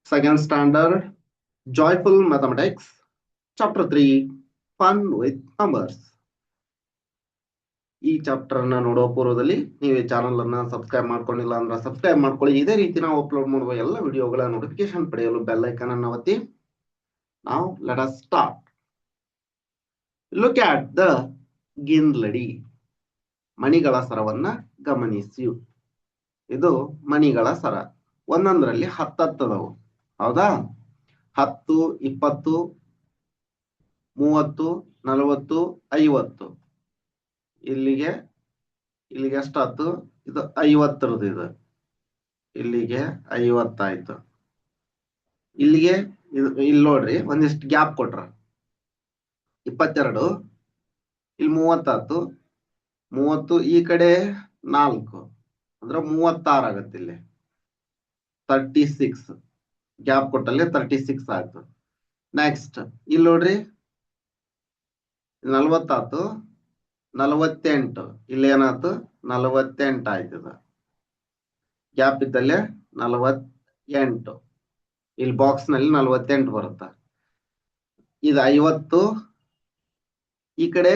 Second standard, Joyful Mathematics, Chapter 3, Fun with Numbers. ಈ chapter ಅನ್ನ ನೋಡೋ ಪೂರ್ವದಲ್ಲಿ ನೀವು ಈ ಚಾನಲ್ ಅನ್ನ ಸಬ್ಸ್ಕ್ರೈಬ್ ಮಾಡ್ಕೊಂಡಿಲ್ಲ ಅಂದ್ರೆ ಸಬ್ಸ್ಕ್ರೈಬ್ ಮಾಡ್ಕೊಳ್ಳಿ. ಇದೇ ರೀತಿ ನಾವು ಅಪ್ಲೋಡ್ ಮಾಡುವ ಎಲ್ಲ ವಿಡಿಯೋಗಳ ನೋಟಿಫಿಕೇಶನ್ ಪಡೆಯಲು ಬೆಲ್ ಐಕಾನ್ ಅನ್ನು ಒತ್ತಿ. Now let us start. Look at the ಗಿಂದ್ಲಡಿ. ಮಣಿಗಳ ಸರವನ್ನ ಗಮನಿಸಿ. ಇದು ಮಣಿಗಳ ಸರ. ಒಂದೊಂದರಲ್ಲಿ 10 ಅದಾವು. ಹೌದಾ? 10, 20, 30, 40, 50. ಇಲ್ಲಿಗೆ ಎಷ್ಟಾಯ್ತು? ಇದು 50ರದ್ದು. ಇದು ಇಲ್ಲಿಗೆ 50 ಆಯ್ತು. ಇಲ್ಲಿಗೆ ಇಲ್ಲಿ ನೋಡ್ರಿ, ಒಂದಿಷ್ಟು ಗ್ಯಾಪ್ ಕೊಟ್ರ. 22, ಇಲ್ಲಿ 30 ಆಯ್ತು. 30 ಈ ಕಡೆ 4 ಅಂದ್ರೆ 36 ಆಗತ್ತೆ. ಇಲ್ಲಿ 36 ಗ್ಯಾಪ್ ಕೊಟ್ಟಲ್ಲಿ 36 ಆಯ್ತು. ನೆಕ್ಸ್ಟ್ ಇಲ್ಲಿ ನೋಡ್ರಿ, 40 ಆಯ್ತು. 48 ಇಲ್ಲಿ ಏನಾಯ್ತು? 48 ಆಯ್ತದ. ಗ್ಯಾಪ್ ಇದ್ದಲ್ಲೇ 48. ಇಲ್ಲಿ ಬಾಕ್ಸ್ ನಲ್ಲಿ 48 ಬರುತ್ತ. ಇದು 50. ಈ ಕಡೆ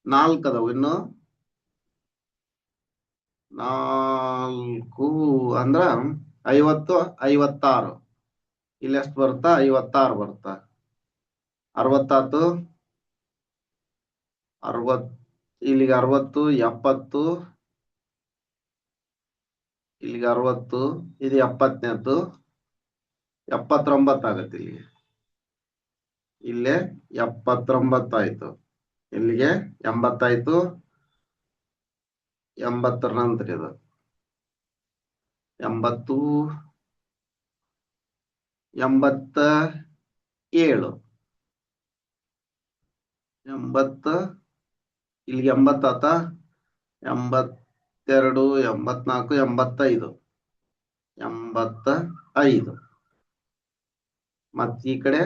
4 ಅದಾವು. ಇನ್ನು 4 ಅಂದ್ರ 50, 56. ಇಲ್ಲಿ ಎಷ್ಟು ಬರುತ್ತಾ? 56 ಬರುತ್ತಾ. 60 ಆಯ್ತು. 60 ಇಲ್ಲಿಗೆ 60, 70 ಇಲ್ಲಿಗೆ 60, ಇದು 70ನೇದ್ದು 79 ಆಗತ್ತೆ. ಇಲ್ಲೇ 79 ಆಯ್ತು. ಇಲ್ಲಿಗೆ 80 ಆಯ್ತು. 80 ನಂತರ ಇದು 80, 87, 80 ಇಲ್ಲಿಗೆ 80 ಆತ. 82, 84, 85, 85. ಮತ್ತ ಈ ಕಡೆ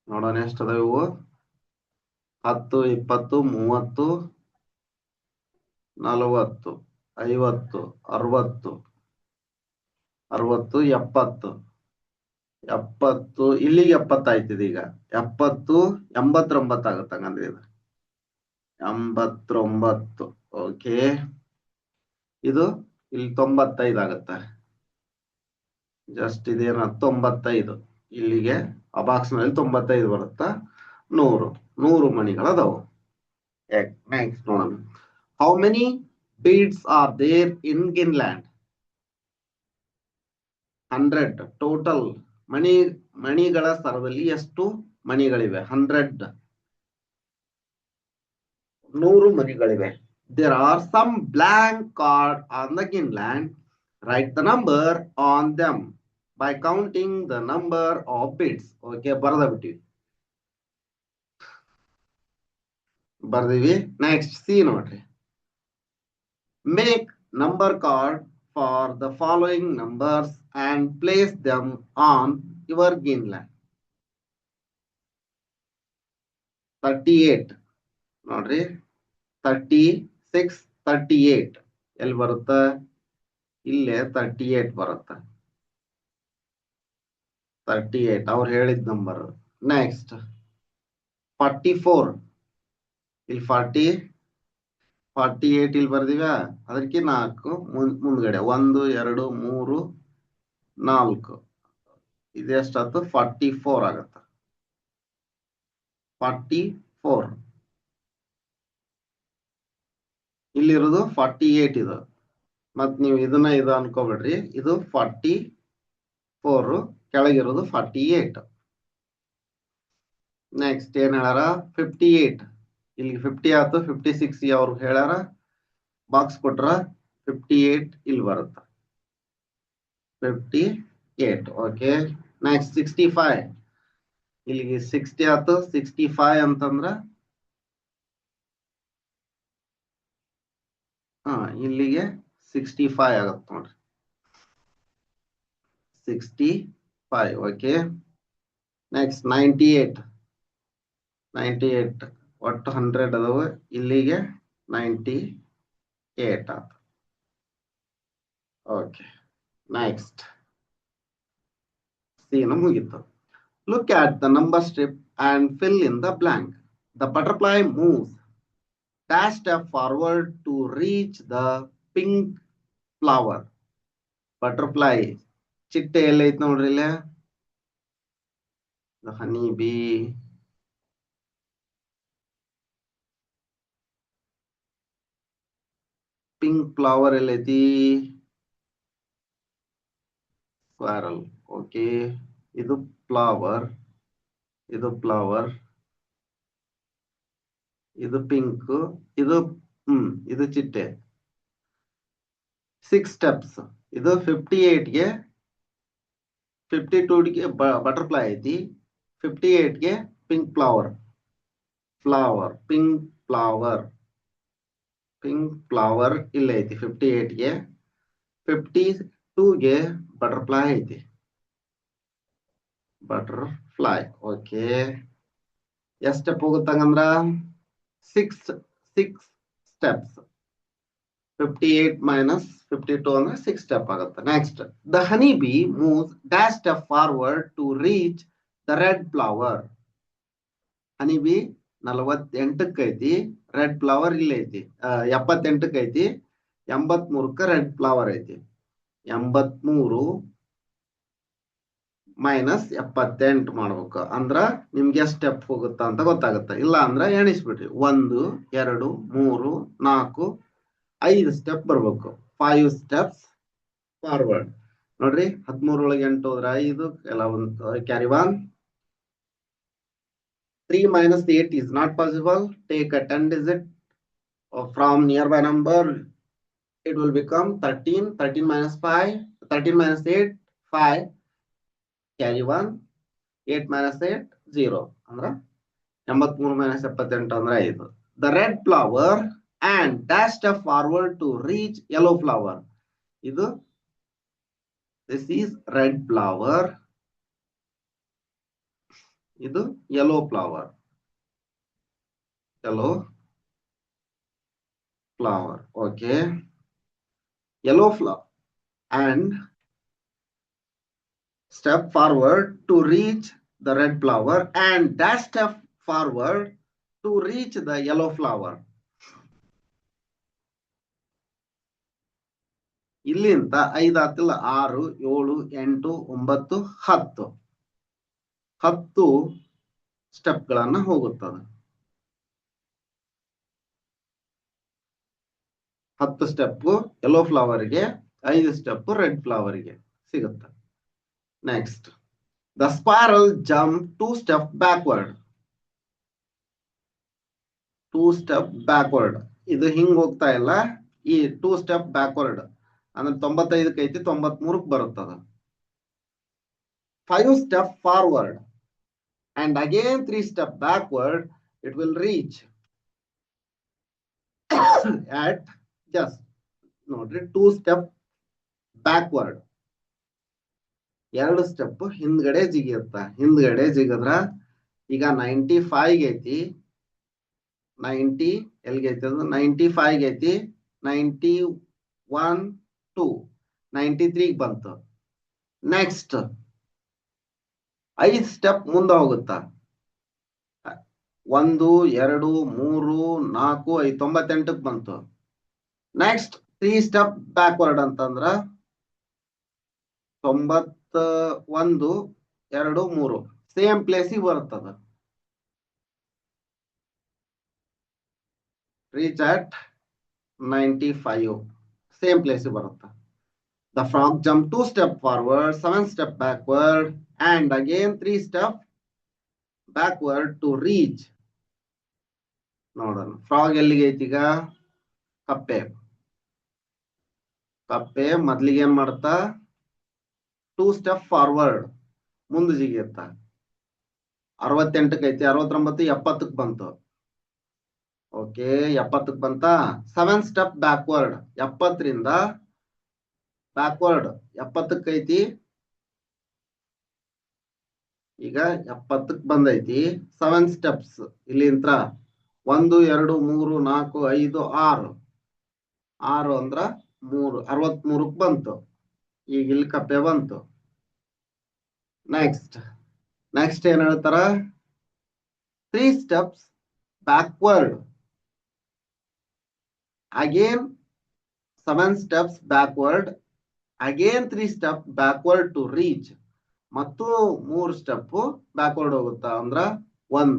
ನೋಡೋಣ ಎಷ್ಟದ ಇವು. 10, 20, 30, 40, 50, 60, 60, 70, 70 ಇಲ್ಲಿಗೆ 70 ಆಯ್ತಿದೆ. ಈಗ 70, 89 ಆಗುತ್ತೆ. ಹಂಗಂದ್ರೆ ಇದು 89. ಓಕೆ, ಇದು ಇಲ್ಲಿ 95 ಆಗತ್ತೆ. ಜಸ್ಟ್ ಇದೇನ 95. ಇಲ್ಲಿಗೆ ಆ ಬಾಕ್ಸ್ ನಲ್ಲಿ 95 ಬರುತ್ತಾ. 100 ಮಣಿಗಳದಾವು. ನೆಕ್ಸ್ಟ್ ನೋಡೋಣ. How many beads are there in garland? 100 total. ಮಣಿಗಳ ಸರದಲ್ಲಿ ಎಷ್ಟು ಮಣಿಗಳಿವೆ? 100 ಮಣಿಗಳಿವೆ. There are some blank cards on the ginland. Write the number on them by counting the number of beads. Okay, ಬರ್ದಿವಿ. ನೆಕ್ಸ್ಟ್ ಸಿ ನೋಡ್ರಿ. Make number card for the following numbers and place them on your ginland. 38 ನೋಡ್ರಿ. 36, 38 ಎಲ್ಲಿ ಬರುತ್ತ? ಇಲ್ಲೇ 38 ಬರುತ್ತ. 38 ಅವ್ರು ಹೇಳಿದ number. Next 44 ಇಲ್ಲಿ 48 ಇಲ್ಲಿ ಬರ್ದಿವ. ಅದಕ್ಕೆ 4 ಮುಂದ್ಗಡೆ 1, 2, 3, 4 ಇದೆಷ್ಟಾಯ್ತು? 44 ಆಗತ್ತ. 44 ಇಲ್ಲಿರೋದು 48 ಇದು. ಮತ್ ನೀವು ಇದನ್ನ ಇದು ಅನ್ಕೋಬೇಡ್ರಿ. ಇದು 44, ಕೆಳಗಿರೋದು 48. ನೆಕ್ಸ್ಟ್ ಏನ್ ಹೇಳ್ಯಾರ? 58 ಇಲ್ಲಿ 50 ಆಯ್ತು. 56 ಅವ್ರು ಹೇಳ್ಯಾರ, ಬಾಕ್ಸ್ ಕೊಟ್ರ. 58 ಇಲ್ಲಿ ಬರುತ್ತ. 58. ಓಕೆ, ನೆಕ್ಸ್ಟ್ 65 ಇಲ್ಲಿಗೆ 60 ಆಯ್ತು. 65 ಅಂತಂದ್ರ ಇಲ್ಲಿಗೆ 65 ಆಗತ್ತ ನೋಡ್ರಿ. 65. ಓಕೆ, ನೆಕ್ಸ್ಟ್ 98 ಒಟ್ಟು 100 ಅದಾವ. ಇಲ್ಲಿಗೆ 98 ಆತ. ಓಕೆ ನೆಕ್ಸ್ಟ್ ಸೀನ್ ಮುಗಿತು. Look at the number strip and fill in the blank. The butterfly moves dash step forward to reach the pink flower. Butterfly ಚಿಟ್ಟೆ ಎಲ್ಲೈತ್ ನೋಡ್ರಿ ಇಲ್ಲ, the honey bee. Pink flower ಎಲ್ಲೈತಿ, squirrel. Okay, ಇದು flower, ಇದು flower, ಇದು pink, ಇದು ಇದು ಚಿಟ್ಟೆ. 6 ಸ್ಟೆಪ್ಸ್. ಇದು 58ಗೆ 52ಗೆ ಬಟರ್ಫ್ಲೈ ಐತಿ, 58ಗೆ ಪಿಂಕ್ ಫ್ಲವರ್, ಪಿಂಕ್ ಫ್ಲವರ್ ಇಲ್ಲ ಐತಿ 58ಗೆ, 52ಗೆ ಬಟರ್ಫ್ಲೈ ಐತಿ, ಬಟರ್ಫ್ಲೈ. ಓಕೆ, ಎಷ್ಟು ಸ್ಟೆಪ್ ಹೋಗುತ್ತಂಗಂದ್ರ 6 ಸ್ಟೆಪ್ಸ್. 58 minus 52 ಅಂದ್ರೆ 6 ಸ್ಟೆಪ್ ಆಗುತ್ತೆ. Next, the honey bee moves dash step forward to reach the red flower. Honey bee 48ಕ್ಕೆ ಐತಿ, ರೆಡ್ ಫ್ಲವರ್ ಇಲ್ಲ ಐತಿ. 78ಕ್ಕೆ ಐತಿ, 83ಕ್ಕೆ ರೆಡ್ ಫ್ಲವರ್ ಐತಿ. 83 ಮೈನಸ್ 78 ಮಾಡ್ಬೇಕು. ಅಂದ್ರ ನಿಮ್ಗೆ ಸ್ಟೆಪ್ ಹೋಗುತ್ತಾ ಅಂತ ಗೊತ್ತಾಗುತ್ತೆ. ಇಲ್ಲ ಅಂದ್ರ ಎಣಿಸ್ಬಿಡ್ರಿ, 1 2 3 4 5 ಸ್ಟೆಪ್ ಬರ್ಬೇಕು. 5 ಸ್ಟೆಪ್ಸ್ ಫಾರ್ವರ್ಡ್. ನೋಡ್ರಿ, 13 ಒಳಗೆ 8 ಹೋದ್ರ 5 ಎಲ್ಲ ಒಂದು carry 1. 3 minus 8 is not possible. Take a 10 digit from nearby number. It will become 13. 13 minus 5, 13 minus 8, 5. Carry 1. 8 minus 8, 0. Andra 83 minus 78 andra 5. The red flower and dash step forward to reach yellow flower. This is red flower. Idu yellow flower. Okay. Yellow flower and step forward to reach the red flower and dash step forward to reach the yellow flower. ಇಲ್ಲಿಂದ 5 ಆತಿಲ್ಲ, 6 7 8 9 10 10 step ಗಳನ್ನ ಹೋಗುತ್ತದೆ. 10 step yellow ಫ್ಲವರ್ಗೆ, 5 step red ಫ್ಲವರ್ಗೆ ಸಿಗುತ್ತೆ. Next, the spiral jump 2 step backward. 2 step backward. ಇದು ಹಿಂಗ್ ಹೋಗ್ತಾ ಇಲ್ಲ, ಈ 2 step backward ಅಂದ್ರೆ 95ಕ್ಕೆ ಐತಿ, 93ಕ್ಕೆ ಬರುತ್ತದ. 5 step forward and again 3 step backward. It will reach at just ನೋಡ್ರಿ 2 ಸ್ಟೆಪ್ ಬ್ಯಾಕ್ವರ್ಡ್, 2 ಸ್ಟೆಪ್ ಹಿಂದ್ಗಡೆ ಜಿಗಿಯುತ್ತ. ಹಿಂದ್ಗಡೆ ಜಿಗದ್ರ ಈಗ 95 ಐತಿ, 90 ಎಲ್ಗೆ ಐತಿ ಅದು 95 ಐತಿ, 91 2 93 ಬಂತು. ನೆಕ್ಸ್ಟ್ 5 ಸ್ಟೆಪ್ ಮುಂದೆ ಹೋಗುತ್ತಾ, 1 2 3 4 5 98ಕ್ಕೆ ಬಂತು. ನೆಕ್ಸ್ಟ್ 3 ಸ್ಟೆಪ್ ಬ್ಯಾಕ್ವರ್ಡ್ ಅಂತಂದ್ರ 91 2 3 ಸೇಮ್ ಪ್ಲೇಸಿಗೆ ಬರುತ್ತದ. ರೀಚ್ ಅಟ್ 95 ಸೇಮ್ ಪ್ಲೇಸಿಗೆ ಬರುತ್ತೆ. The frog jumped 2 step forward, 7 step backward, and again 3 step backward to reach. ನೋಡೋಣ, ಫ್ರಾಗ್ ಎಲ್ಲಿಗೆ ಐತಿಗ? ಕಪ್ಪೆ ಮೊದ್ಲಿಗೆ ಏನ್ ಮಾಡ್ತಾ, 2 ಸ್ಟೆಪ್ ಫಾರ್ವರ್ಡ್ ಮುಂದೆ ಜಿಗಿಯುತ್ತ. 68ಕ್ಕೆ ಐತಿ, 69 70ಕ್ಕೆ ಬಂತು. ಓಕೆ, 70ಕ್ಕೆ ಬಂತ. 7 ಸ್ಟೆಪ್ ಬ್ಯಾಕ್ವರ್ಡ್, 70ರಿಂದ ಬ್ಯಾಕ್ವರ್ಡ್ 70ಕ್ಕೆ ಐತಿ, ಈಗ 70ಕ್ಕೆ ಬಂದೈತಿ. 7 ಸ್ಟೆಪ್ಸ್ ಇಲ್ಲಿಂತ್ರ 1 2 3 4 5 6 ಅಂದ್ರ 63ಕ್ಕೆ ಬಂತು. ಈಗ ಇಲ್ಲಿ ಕಪ್ಪೆ ಬಂತು. ನೆಕ್ಸ್ಟ್ ಏನ್ ಹೇಳ್ತಾರ, 3 steps backward, again 7 steps backward, again 3 steps backward to reach. ಮತ್ತು 3 ಸ್ಟೆಪ್ ಬ್ಯಾಕ್ವರ್ಡ್ ಹೋಗುತ್ತಾ ಅಂದ್ರ 1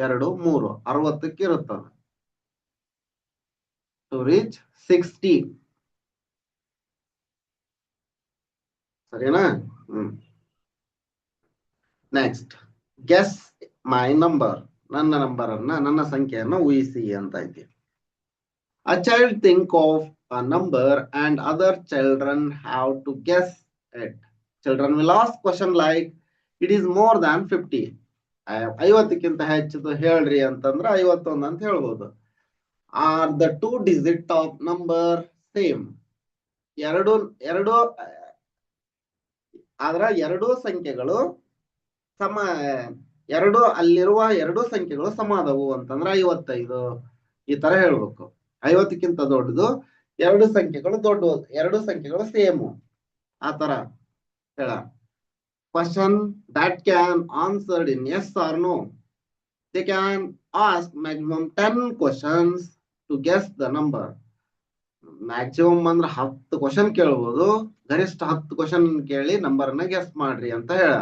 2 3 60ಕ್ಕೆ ಇರುತ್ತದ. To reach 60. ಸರಿನಾ? Next, guess my number. ನನ್ನ ಸಂಖ್ಯೆಯನ್ನು ಊಹಿಸಿ ಅಂತ ಐತಿ. A child think of a number and other children have to guess it. Children will ask question like, it is more than 50. 50ಕ್ಕಿಂತ ಹೆಚ್ಚಿದು ಹೇಳ್ರಿ ಅಂತಂದ್ರೆ 51 ಅಂತ ಹೇಳ್ಬೋದು. Are the 2 digit of number same? ಎರಡು ಸಂಖ್ಯೆಗಳು ಸಮ, ಅಲ್ಲಿರುವ ಎರಡು ಸಂಖ್ಯೆಗಳು ಸಮ ಆದವು ಅಂತಂದ್ರೆ 55 ಈ ತರ ಹೇಳ್ಬೇಕು. 50ಕ್ಕಿಂತ ದೊಡ್ಡದು, ಎರಡು ಸಂಖ್ಯೆಗಳು ಸೇಮು ಆ ತರ ಹೇಳ. Question that can answered in yes or no. They can ask maximum 10 questions to guess the number. Maximum ಅಂದ್ರೆ 10 ಕ್ವಶನ್ ಕೇಳ್ಬೋದು, ಗರಿಷ್ಠ 10 ಕ್ವಶನ್ ಕೇಳಿ ನಂಬರ್ ಅನ್ನ ಗೆಸ್ ಮಾಡ್ರಿ ಅಂತ ಹೇಳ.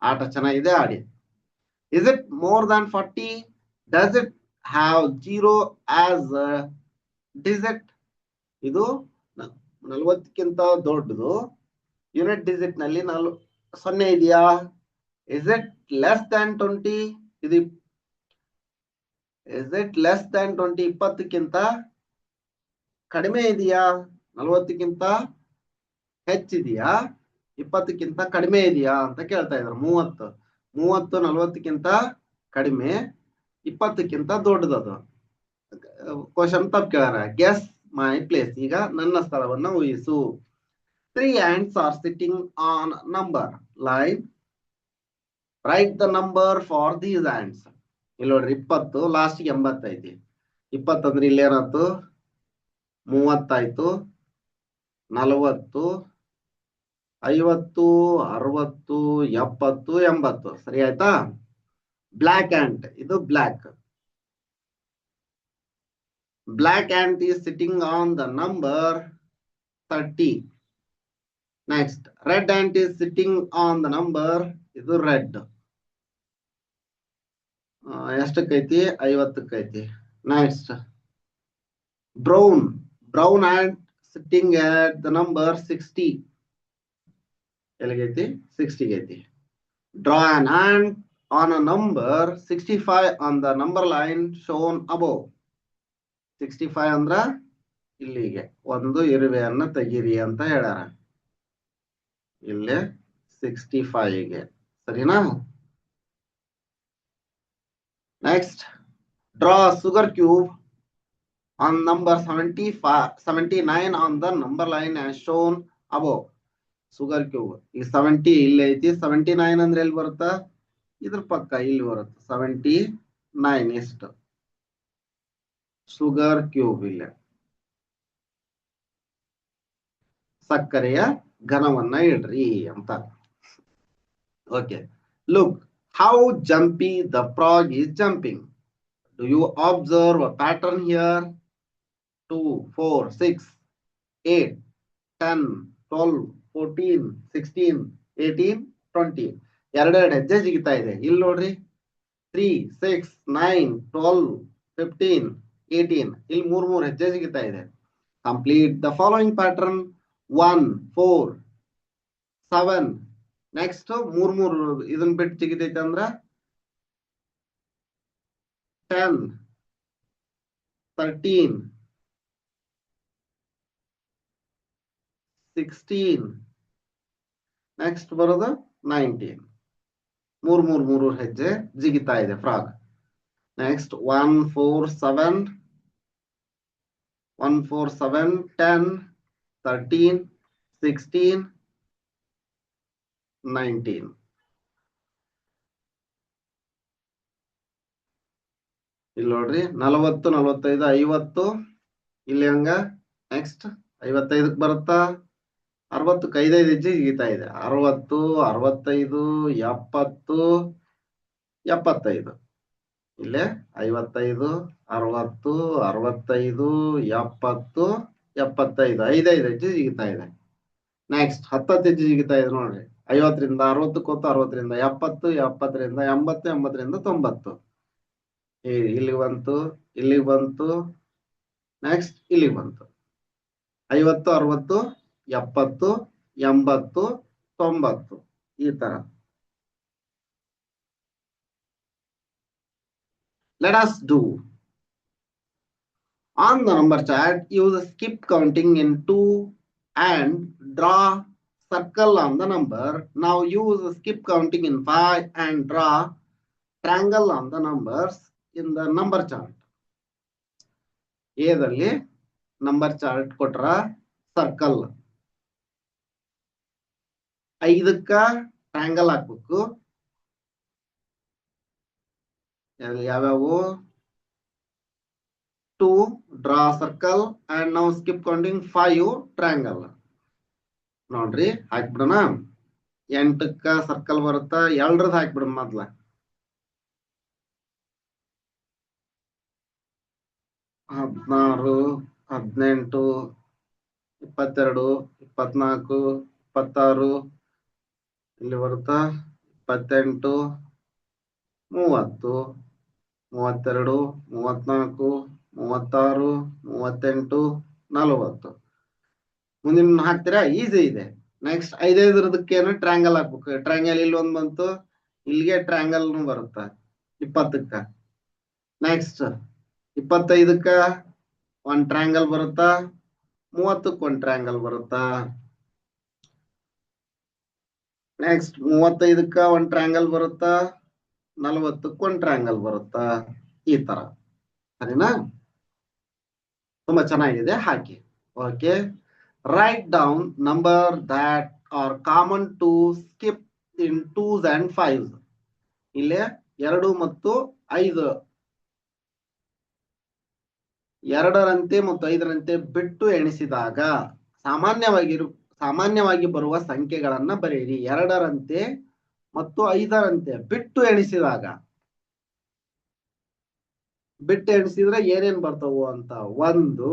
ಆಟ ಚೆನ್ನಾಗಿದೆ, ಆಡಿ. Is it more than 40? Does it have 0 as a digit? ಇದು 40ಕ್ಕಿಂತ ದೊಡ್ಡದು, ಯೂನಿಟ್ ಡಿಜಿಟ್ ನಲ್ಲಿ 0 ಇದೆಯಾ? Is it less than 20? Is it less than 20? 20ಕ್ಕಿಂತ ಕಡಿಮೆ ಇದೆಯಾ? 40ಕ್ಕಿಂತ ಹೆಚ್ಚಿದೆಯಾ? 20ಕ್ಕಿಂತ ಕಡಿಮೆ ಇದೆಯಾ ಅಂತ ಕೇಳ್ತಾ ಇದ್ರು. 30 40ಕ್ಕಿಂತ ಕಡಿಮೆ, 20ಕ್ಕಿಂತ ದೊಡ್ಡದದು. ಕ್ವಶನ್ ತಪ್ಪು ಕೇಳಾರ. Guess my place. ಈಗ ನನ್ನ ಸ್ಥಳವನ್ನು ಊಹಿಸು. 3 ants are sitting on number line. Write the number for these ants. ಇಲ್ಲಿ ನೋಡ್ರಿ 20, ಲಾಸ್ಟ್ 80 ಐತಿ. 20 ಅಂದ್ರೆ ಇಲ್ಲಿ ಏನಾಯ್ತು? 30 ಆಯ್ತು, 40, 50, 60, 70, 80. ಸರಿ ಆಯ್ತಾ? ಬ್ಲಾಕ್ ಆಂಟ್, ಇದು block ant is sitting on the number 30. Next, red ant is sitting on the number, ಇದು ರೆಡ್. ಎಷ್ಟಕ್ಕೈತಿ? 50ಕ್ಕೈತಿ. Next, brown ant sitting at the number 60. ಎಲ್ಲಿಗೈತಿ? 60 ಗೈತಿ. Draw an ant on a number 65 on the number line shown above. 65 ಅಂದ್ರ ಇಲ್ಲಿಗೆ ಒಂದು ಇರುವೆಯನ್ನ ತೆಗೀರಿ ಅಂತ ಹೇಳ್ಯಾರ. ಇಲ್ಲೇ 65ಗೆ. ಸರಿನಾ? Next, draw sugar cube on number 79 on the number line as shown above. Sugar cube ಈ 70 ಇಲ್ಲಿ ಐತಿ. 79 ಅಂದ್ರೆ ಎಲ್ಲಿ ಬರುತ್ತಾ? ಇದ್ರ ಪಕ್ಕ ಇಲ್ಲಿ ಬರುತ್ತೆ. 79 ಎಷ್ಟು? ಸುಗರ್ ಕ್ಯೂಬ್ ಇಲ್ಲೇ ಸಕ್ಕರೆಯ ಘನವನ್ನ ಇಡ್ರಿ ಅಂತ. Okay, look how jumpy the frog is jumping. Do you observe a pattern here? 2, 4, 6, 8, 10, 12, 14, 16, 18, 20. ಎರಡೆರಡು ಹೆಜ್ಜೆ ಜಿಗಿತಾ ಇದೆ. ಇಲ್ಲಿ ನೋಡ್ರಿ 3, 6, 9, 12, 15, 18. ಇಲ್ಲಿ 3 ಹೆಜ್ಜೆ ಜಿಗಿತಾ ಇದೆ. Complete the following pattern. 1, 4, 7. Next 3 ಇದನ್ನ ಬಿಟ್ಟು ಜಿಗಿತೈತೆ ಅಂದ್ರ 10, 13, 16. ನೆಕ್ಸ್ಟ್ ಬರೋದು 19. 3 ಹೆಜ್ಜೆ ಜಿಗಿತಾ ಇದೆ ಫ್ರಾಗ್. ನೆಕ್ಸ್ಟ್ 1, 4, 7, 10, 13, 16, 19. ಇಲ್ಲಿ ನೋಡ್ರಿ 40, 45, 50. ಇಲ್ಲಿ ಹಂಗ ನೆಕ್ಸ್ಟ್ 55ಕ್ಕೆ ಬರುತ್ತಾ? 60ಕ್ಕೆ 5 ಹೆಜ್ಜೆ ಜಿಗಿತಾ ಇದೆ. 60, 65, 70, 75. ಇಲ್ಲೇ 55, 60, 65, 70, 75. 5 ಹೆಜ್ಜೆ ಜಿಗಿತಾ ಇದೆ. ನೆಕ್ಸ್ಟ್ 10 ಹೆಜ್ಜೆ ಜಿಗಿತಾ ಇದೆ ನೋಡ್ರಿ. 50ರಿಂದ 60ಕ್ಕೆ ಹೋಗ್ತಾ, 60ರಿಂದ 70, 70ರಿಂದ 80, 80ರಿಂದ 90. ಇಲ್ಲಿಗೆ ಬಂತು, ಇಲ್ಲಿಗೆ ಬಂತು, ನೆಕ್ಸ್ಟ್ ಇಲ್ಲಿಗೆ ಬಂತು. 50, 60, 70, 80, 90 ಈ ತರ. Let us do. On the number chart, use skip counting in 2 and draw circle on the number. Now use skip counting in 5 and draw triangle on the numbers in the number chart. ಏದಲ್ಲಿ number chart ಕೊಟ್ರ circle 5ಕ್ಕ triangle ಹಾಕ್ಬೇಕು. ಯಾವ್ಯಾವು? 2 draw circle and ನಾವು skip counting 5 triangle. ನೋಡ್ರಿ ಹಾಕ್ಬಿಡೋಣ. 8ಕ್ಕ circle ಬರುತ್ತಾ? 2ರದ್ದು ಹಾಕ್ಬಿಡ ಮೊದ್ಲ. 16, 18, 22, 24, 26 ಇಲ್ಲಿ ಬರುತ್ತಾ? 28, 30, 32, 34, 36, 38, 40. ಮುಂದಿನ ಹಾಕ್ತೀರಾ? ಈಸಿ ಇದೆ. ನೆಕ್ಸ್ಟ್ 5 ಟ್ರಯಾಂಗಲ್ ಹಾಕ್ಬೇಕು. ಟ್ರಯಾಂಗಲ್ ಇಲ್ಲಿ ಒಂದ್ ಬಂತು, ಇಲ್ಲಿಗೆ ಟ್ರಯಾಂಗಲ್ ಬರುತ್ತ 20ಕ್ಕ. ನೆಕ್ಸ್ಟ್ 25ಕ್ಕ ಒಂದ್ ಟ್ರಯಾಂಗಲ್ ಬರುತ್ತಾ? 30ಕ್ಕೆ ಒಂದ್ ಟ್ರಯಾಂಗಲ್ ಬರುತ್ತಾ? ನೆಕ್ಸ್ಟ್ 35ಕ್ಕ ಒಂದ್ ಟ್ರಯಾಂಗಲ್ ಬರುತ್ತಾ? 40ಕ್ಕೆ ಒಂದ್ ಟ್ರಯಾಂಗಲ್ ಬರುತ್ತಾ? ಈ ತರ. ಸರಿನಾ? ತುಂಬಾ ಚೆನ್ನಾಗಿದೆ, ಹಾಕಿ. Okay, write down number that are common to skip in 2s and 5s. ಇಲ್ಲೇ 2 ಮತ್ತು 5, 2ರಂತೆ ಮತ್ತು 5ರಂತೆ ಬಿಟ್ಟು ಎಣಿಸಿದಾಗ ಸಾಮಾನ್ಯವಾಗಿ ಬರುವ ಸಂಖ್ಯೆಗಳನ್ನ ಬರೆಯಿರಿ. 2ರಂತೆ ಮತ್ತು 5ರಂತೆ ಬಿಟ್ಟು ಎಣಿಸಿದಾಗ. ಬಿಟ್ಟು ಎಣಿಸಿದ್ರೆ ಏನೇನ್ ಬರ್ತಾವು ಅಂತ? 1,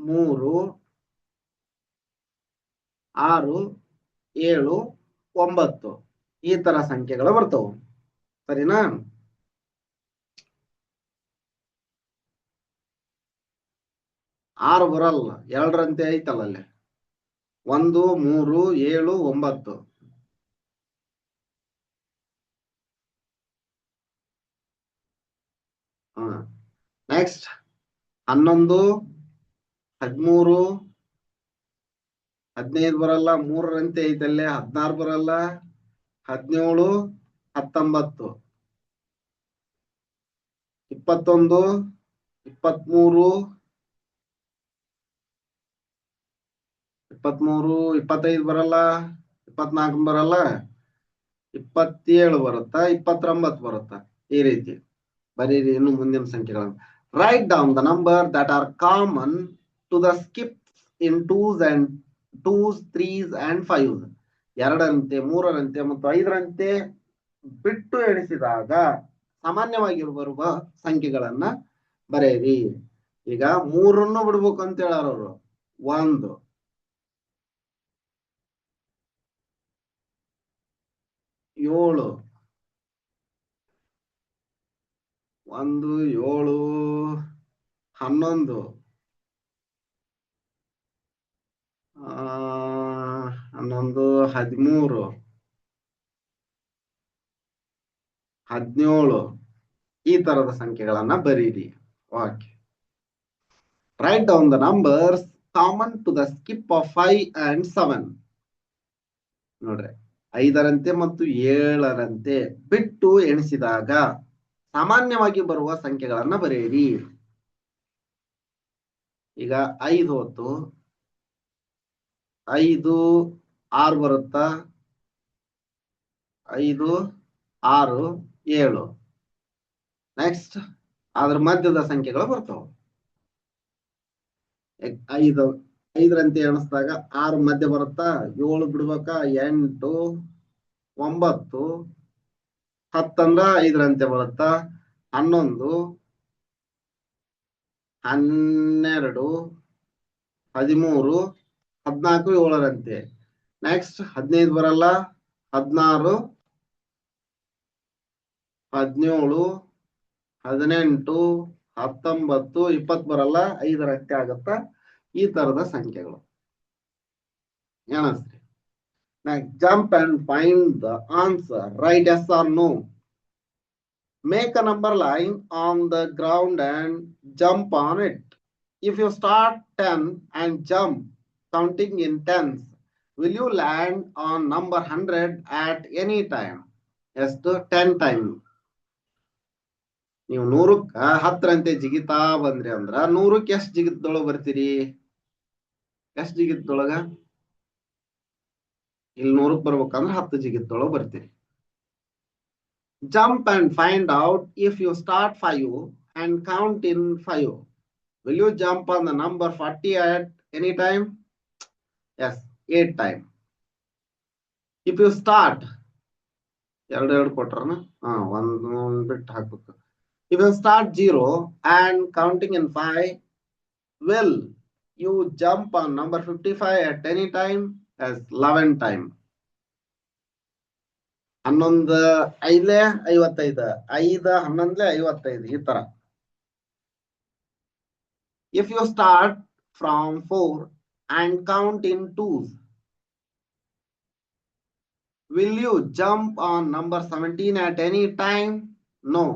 3, 6, 7, 9 ಈ ತರ ಸಂಖ್ಯೆಗಳು ಬರ್ತವು. ಸರಿನಾ? ಆರು ಬರಲ್ಲ, 2ರಂತೆ ಐತಲ್ಲ ಅಲ್ಲಿ. 1, 3, 7, 9. ನೆಕ್ಸ್ಟ್ 11, 13, 15 ಬರಲ್ಲ, 3ರಂತೆ ಐತಲ್ಲೇ. 16 ಬರಲ್ಲ, 17, 19, 21, 23, 25 ಬರಲ್ಲ, 24 ಬರಲ್ಲ, 27 ಬರುತ್ತಾ, 29 ಬರುತ್ತಾ? ಈ ರೀತಿ ಬರೀರಿ ಇನ್ನು ಮುಂದಿನ ಸಂಖ್ಯೆಗಳನ್ನು. Write down the number that are common to the skip in 2s, 3s and 5s. 2ರಂತೆ, 3ರಂತೆ ಮತ್ತು 5ರಂತೆ ಬಿಟ್ಟು ಎಣಿಸಿದಾಗ ಸಾಮಾನ್ಯವಾಗಿ ಬರುವ ಸಂಖ್ಯೆಗಳನ್ನ ಬರೆಯಿರಿ. ಈಗ 3 ಬಿಡ್ಬೇಕು ಅಂತ ಹೇಳಾರವರು. 1, 7, 1, 7, 11, 13, 17 ಈ ತರದ ಸಂಖ್ಯೆಗಳನ್ನ ಬರೀರಿ. Okay, write down the numbers common to the skip of 5 and 7. ನೋಡ್ರಿ, 5ರಂತೆ ಮತ್ತು 7ರಂತೆ ಬಿಟ್ಟು ಎಣಿಸಿದಾಗ ಸಾಮಾನ್ಯವಾಗಿ ಬರುವ ಸಂಖ್ಯೆಗಳನ್ನ ಬರೆಯಿರಿ. ಈಗ 5 ಹೊತ್ತು 5, 6 ಬರುತ್ತಾ? 5, 6, 7. ನೆಕ್ಸ್ಟ್ ಅದ್ರ ಮಧ್ಯದ ಸಂಖ್ಯೆಗಳು ಬರ್ತಾವ. 5ರಂತೆ ಎಣಿಸಿದಾಗ 6 ಮಧ್ಯ ಬರುತ್ತಾ, 7 ಬಿಡ್ಬೇಕಾ, 8 9 10 ಅಂದ್ರ 5ರಂತೆ ಬರುತ್ತಾ, 11 12 13 14 7ರಂತೆ. ನೆಕ್ಸ್ಟ್ 15 ಬರಲ್ಲ, 16 17 18 19 20 ಬರಲ್ಲ, 5ರಂತೆ ಆಗತ್ತ. ಈ ತರದ ಸಂಖ್ಯೆಗಳು ಎಣಿಸ್ರಿ. Next, jump and find the answer. Write yes or no. Make a number line on the ground and jump on it. If you start 10 and jump counting in tens, will you land on number 100 at any time? Yes, to 10 times. ನೀವು 100ಕ್ಕೆ 10ರಂತೆ ಜಿಗಿತಾ ಬಂದ್ರಿ ಅಂದ್ರ 100ಕ್ಕೆ ಎಷ್ಟು ಜಿಗಿತದೊಳಗ ಬರ್ತೀರಿ? ಎಷ್ಟು ಜಿಗಿತದೊಳಗ? ಇಲ್ಲಿ 100ಕ್ಕೆ ಬರ್ಬೇಕಂದ್ರೆ 10 ಜಿಗಿತದೊಳಗ ಬರ್ತೀರಿ. Jump and find out if you start 5 and count in 5. Will you jump on the number 40 at any time? Yes, 8 times. If you start, ಎರಡು ಕೊಟ್ರನ ಒಂದು ಬಿಟ್ಟು ಹಾಕ್ಬೇಕು. If you start 0 and counting in 5, will you jump on number 55 at any time? As 11 times. 11 5 55, 5 11 55 ಈ ತರ. If you start from 4 and count in 2s, will you jump on number 17 at any time? No.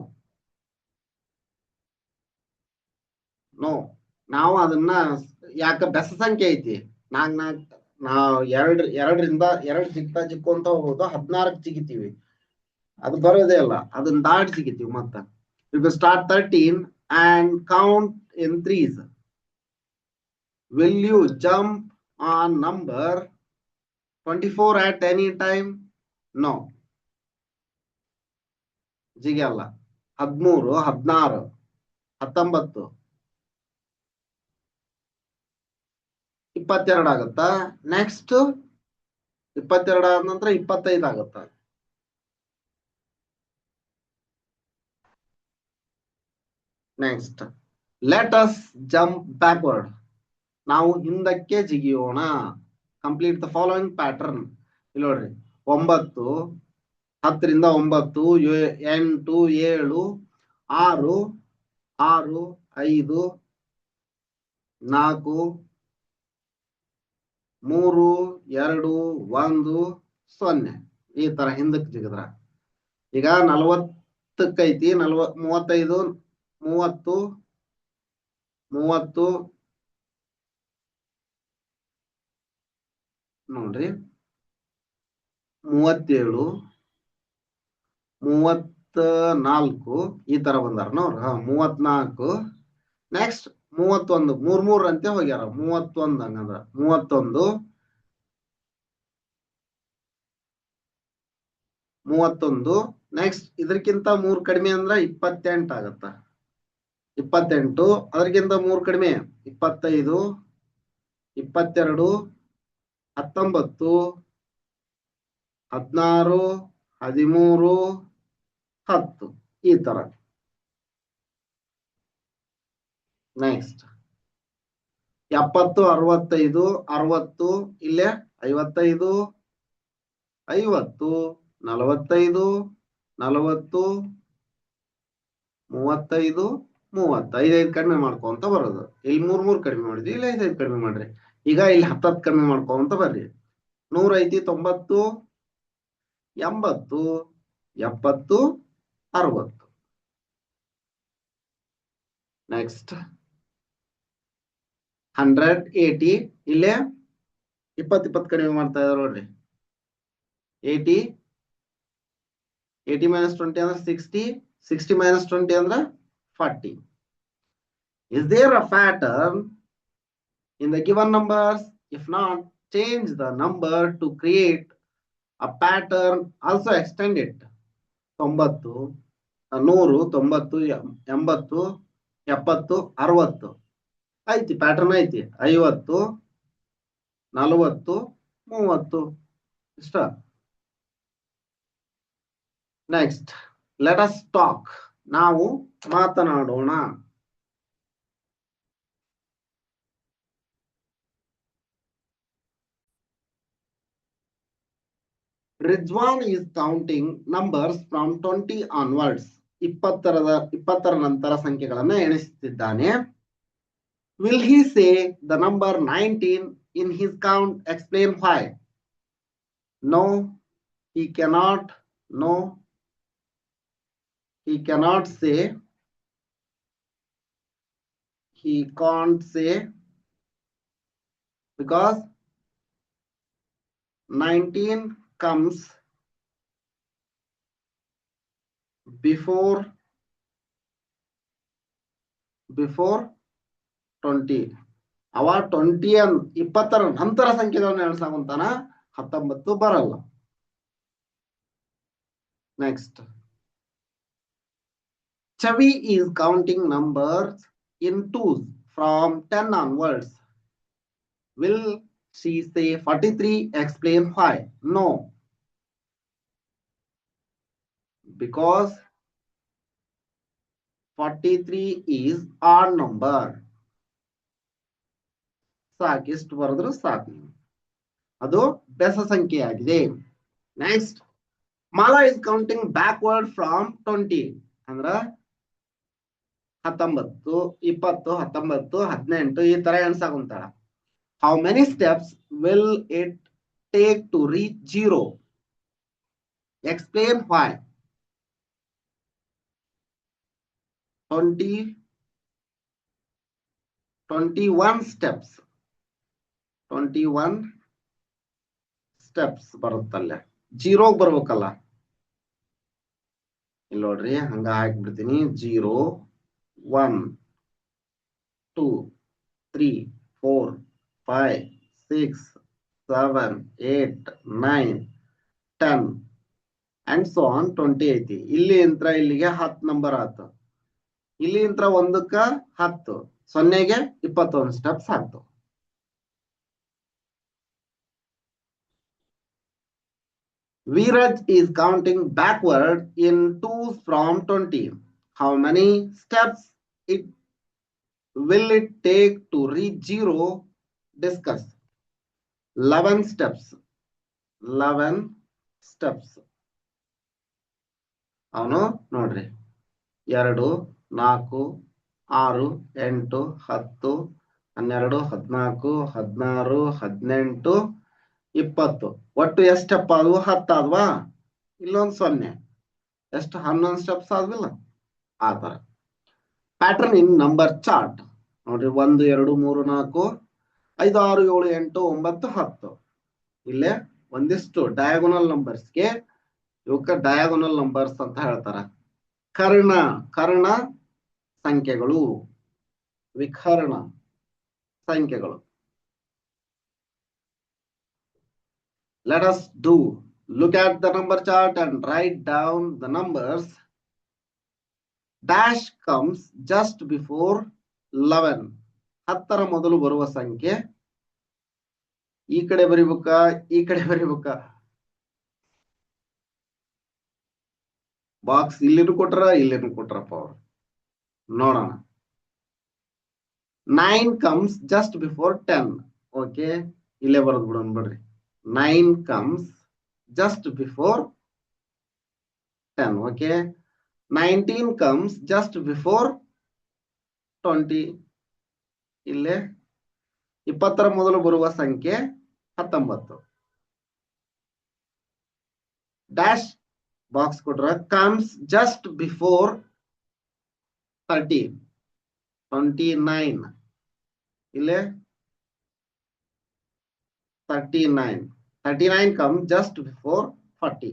ನಾವು ಅದನ್ನ ಯಾಕೆ ಬೆಸ ಸಂಖ್ಯೆ ಐತಿ, ನಾವು ಎರಡರಿಂದ 2 ಜಿಕ್ಕೊಂತ ಹೋಗೋದು 16ಕ್ಕೆ ಜಿಗಿತೀವಿ, ಅದು ಬರೋದೇ ಇಲ್ಲ, ಅದನ್ನ ದಾಟಿ ಜಿಗಿತೀವಿ. ಮತ್ತ if you start 13 and count in 3s, will you jump on number 24 at any time? No. ಜಿಗಿಯಲ್ಲ. 13 16 19 22 ಆಗುತ್ತಾ. ನೆಕ್ಸ್ಟ್ 22 ಆದ ನಂತರ 25 ಆಗುತ್ತ. Next let us jump backward. ನಾವು ಹಿಂದಕ್ಕೆ ಜಿಗಿಯೋಣ. Complete the following pattern. ಇಲ್ಲಿ ನೋಡ್ರಿ, 9 10ರಿಂದ 9 8 7 6 6 5 4 3 2 1 0 ಈ ತರ ಹಿಂದಕ್ಕೆ ಜಿಗಿದ್ರ. ಈಗ 40 35 30 ನೋಡ್ರಿ, 37 34 ಈ ತರ ಬಂದಾರ ನೋಡ್ರಿ. 34 ನೆಕ್ಸ್ಟ್ 31 3 ಅಂತೆ ಹೋಗ್ಯಾರ. 31 ಹಂಗಂದ್ರ 31 ನೆಕ್ಸ್ಟ್ ಇದಕ್ಕಿಂತ 3 ಕಡಿಮೆ ಅಂದ್ರ 28 ಆಗತ್ತ. 28 ಅದಕ್ಕಿಂತ 3 ಕಡಿಮೆ 25 22 19 16 13 10 ಈ ತರ. ನೆಕ್ಸ್ಟ್ 70 65 60 ಇಲ್ಲೇ 55 50 45 40 35 5 ಕಡಿಮೆ ಮಾಡ್ಕೊಂತ ಬರೋದು. ಇಲ್ಲಿ 3 ಕಡಿಮೆ ಮಾಡಿದ್ವಿ, ಇಲ್ಲಿ 5 ಕಡಿಮೆ ಮಾಡ್ರಿ. ಈಗ ಇಲ್ಲಿ 10 ಕಡಿಮೆ ಮಾಡ್ಕೊಂತ ಬರ್ರಿ. 100 ಐತಿ, 90 80 70 60. ನೆಕ್ಸ್ಟ್ 100 80 ಇಲ್ಲೇ 20 ಕಡಿಮೆ ಮಾಡ್ತಾ ಇದಾರೆ ನೋಡ್ರಿ. 80 minus 20 ಅಂದ್ರೆ 60 60 minus 20 ಅಂದ್ರೆ 40. Is there a pattern in the given numbers? If not, change the number to create a pattern. Also extend it. 90 100 90 80 70 60 ಐತಿ, ಪ್ಯಾಟರ್ನ್ ಐತಿ. 50 40 30 ಇಷ್ಟ. ನೆಕ್ಸ್ಟ್ ಲೆಟ್ ಅಸ್ ಟಾಕ್, ನಾವು ಮಾತನಾಡೋಣ. Rizwan is counting numbers from 20 onwards. 20ರ ನಂತರ ಸಂಖ್ಯೆಗಳನ್ನು ಎಣಿಸುತ್ತಿದ್ದಾನೆ. Will he say the number 19 in his count? Explain why. No, he cannot. No, he cannot say. He can't say because 19 comes before 20. ಅವ 20ರ ನಂತರ ಸಂಖ್ಯೆಗಳನ್ನು ಎಣಿಸಾಕುಂತಾನ, 19 ಬರಲ್ಲ. Next, Chavi is counting numbers in twos from 10 onwards. Will she say 43? Explain why. No, because 43 is odd number. ಸಾಕು, ಎಷ್ಟು ಬರೆದ್ರು ಸಾಕು, ಅದು ಬೆಸ ಸಂಖ್ಯೆಯಾಗಿದೆ. Next, Mala is counting backward from 20. ಅಂದ್ರ 19, 20, 19, 18 ಈ ತರ ಎಣ್ಸಾಕುಂತಾಳ. How many steps will it take to reach 0? Explain why. 21 steps. 21 steps ಬರುತ್ತಲ್ಲ, 0 ಬರ್ಬೇಕಲ್ಲ. ಇಲ್ಲಿ ನೋಡ್ರಿ, ಹಂಗ ಹಾಕ್ಬಿಡ್ತೀನಿ. 0 1 2 3 4 5 6 7 8 9 10 and so on 20 ಐತಿ. ಇಲ್ಲಿ ಇಂತ್ರ ಇಲ್ಲಿಗೆ 10 ನಂಬರ್ ಆಯ್ತು. ಇಲ್ಲಿ ಇಂತ್ರ 1ಕ್ಕ 10, 0ಗೆ 21 steps ಆಗ್ತು. Viraj is counting backward in twos from 20. How many steps will it take to reach 0? Discuss. 11 steps. 11 steps. ಅವನು ನೋಡ್ರಿ, 2 4 6 8 10 12 14 16 18 20. ಒಟ್ಟು ಎಷ್ಟು ಸ್ಟೆಪ್ ಆದ್ವು? 10 ಆದ್ವಾ? ಇಲ್ಲೊಂದು 0, ಎಷ್ಟು? 11 ಸ್ಟೆಪ್ಸ್ ಆದ್ವಿಲ್ಲ. ಆ ತರ ಪ್ಯಾಟರ್ನ್ ಇನ್ ನಂಬರ್ ಚಾರ್ಟ್ ನೋಡ್ರಿ. 1 2 3 4 5 6 7 8 9 10. ಇಲ್ಲೇ ಒಂದಿಷ್ಟು ಡಯಾಗೋನಲ್ ನಂಬರ್ಸ್ಗೆ, ಇವಕ್ಕ ಡಯಾಗೋನಲ್ ನಂಬರ್ಸ್ ಅಂತ ಹೇಳ್ತಾರ. ಕರ್ಣ ಸಂಖ್ಯೆಗಳು, ವಿಕರ್ಣ ಸಂಖ್ಯೆಗಳು. Let us look at the number chart and write down the numbers. Dash comes just before 11. 10ರ ಮೊದಲು ಬರುವ ಸಂಖ್ಯೆ ಈ ಕಡೆ ಬರಿಬೇಕಾ, ಈ ಕಡೆ ಬರಿಬೇಕಾ? ಬಾಕ್ಸ್ ಇಲ್ಲಿನೂ ಕೊಟ್ರ, ಇಲ್ಲಿನೂ ಕೊಟ್ರಪ್ಪ ಅವ್ರು. ನೋಡೋಣ. 9 comes just before 10. ಓಕೆ, ಇಲ್ಲೇ ಬರೋದು ಬಿಡೋಣ ಬಿಡ್ರಿ. 9 comes just before 10. Okay. 19 comes just before 20. ಇಲ್ಲೇ 20ರ ಮೊದಲು ಬರುವ ಸಂಖ್ಯೆ 19. ಡ್ಯಾಶ್ ಬಾಕ್ಸ್ ಕೊಟ್ರ comes just before 30. 29. ಇಲ್ಲೇ 39. 39 comes just before 40.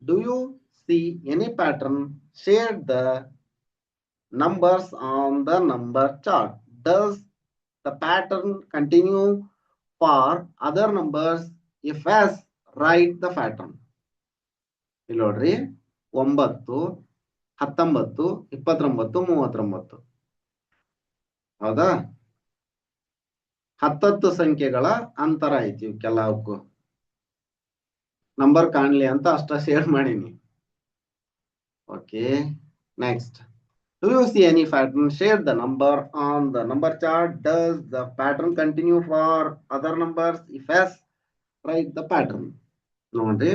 Do you see any pattern? Share the numbers on the number chart. Does the pattern continue for other numbers? If yes, write the pattern. ಇಲ್ಲಿ ನೋಡ್ರಿ, 9 19 29 39. ಹೌದಾ? ಹತ್ತತ್ತು ಸಂಖ್ಯೆಗಳ ಅಂತರ ಐತಿ ಇವಕ್ಕೆಲ್ಲಕ್ಕೂ. Number ಕಾಣ್ಲಿ ಅಂತ ಅಷ್ಟ ಶೇರ್ ಮಾಡೀನಿ. Okay, next. Do you see any pattern? Share the number on the number chart. Does the pattern continue for other numbers? If yes, write the pattern. ನೋಡ್ರಿ,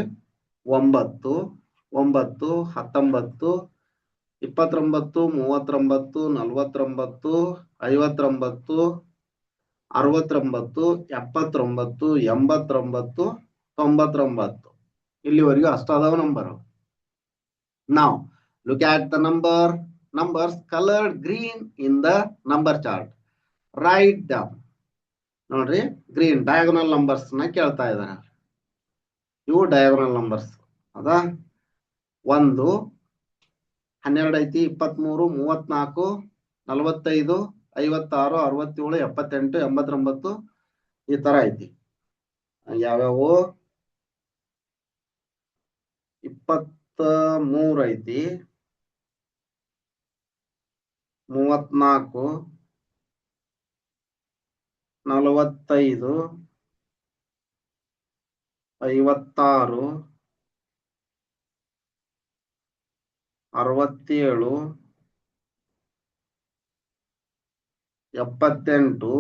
9, 9, 19, 29, 39, 49, 59, 69, 79, 89, 99. ಇಲ್ಲಿವರೆಗೂ ಅಷ್ಟಾದವ number. Now look at the numbers colored green in the number chart. Write down. ನೋಡ್ರಿ, green diagonal numbers ನ ಕೇಳ್ತಾ ಇದ್ದಾರೆ. ಇವು diagonal numbers ಅದಾ. 1, 12 ಐತಿ, 23, 34, 45, 56, 67, 78, 89 ಈ ತರ ಐತಿ. ಯಾವ್ಯಾವು? 23 ಐತಿ, 34, 45, 56, 67, 78,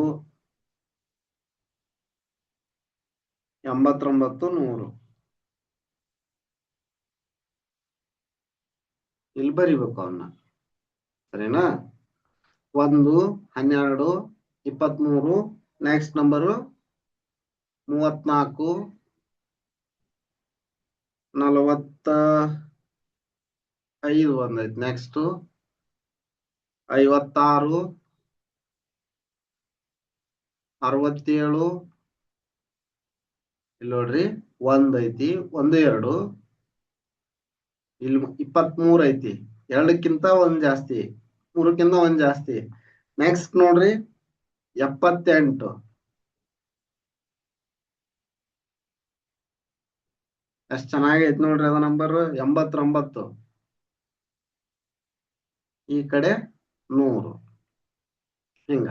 89, 100. ಇಲ್ಲಿ ಬರಿಬೇಕು ಅವನ್ನ, ಸರಿನಾ? 1, 12, 23, ನೆಕ್ಸ್ಟ್ ನಂಬರು 34, 45 ಬಂದೈತಿ. ನೆಕ್ಸ್ಟ್ 56, 67, ಇಲ್ಲಿ ನೋಡ್ರಿ 1 ಐತಿ, 1, 2, ಇಲ್ಲಿ 23 ಐತಿ, 2ಕ್ಕಿಂತ 1 ಜಾಸ್ತಿ, 3ಕ್ಕಿಂತ 1 ಜಾಸ್ತಿ. ನೆಕ್ಸ್ಟ್ ನೋಡ್ರಿ 78, ಎಷ್ಟ್ ಚೆನ್ನಾಗೈತಿ ನೋಡ್ರಿ ಅದ ನಂಬರ್. 89, ಈ ಕಡೆ 100. ಹಿಂಗ.